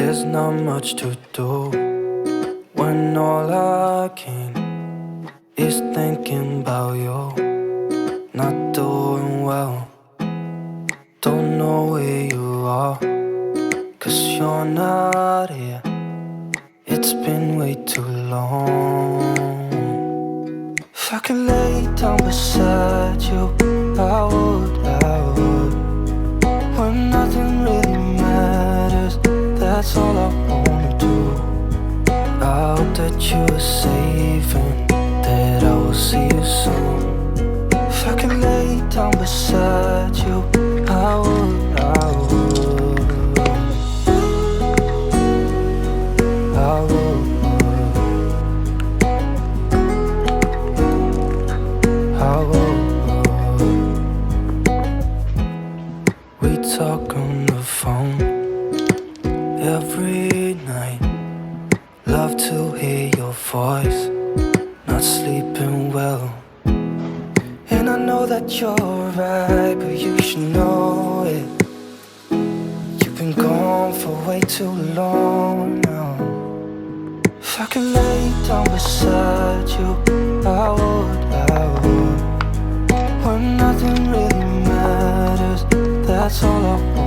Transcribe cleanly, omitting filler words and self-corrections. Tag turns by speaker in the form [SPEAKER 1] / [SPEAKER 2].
[SPEAKER 1] There's not much to do when all I can is thinking about you. Not doing well, don't know where you are, 'cause you're not here. It's been way too long. If I could lay down beside you, I would, when nothing really matters, that's all I wanna do. I hope that you are safe and that I will see you soon. If I could lay down beside you, I would, I would, I would, I would. We talk on the phone every night. Love to hear your voice, not sleeping well. And I know that you're right, but you should know it. You've been gone for way too long now. If I could lay down beside you, I would, I would. When nothing really matters, that's all I want.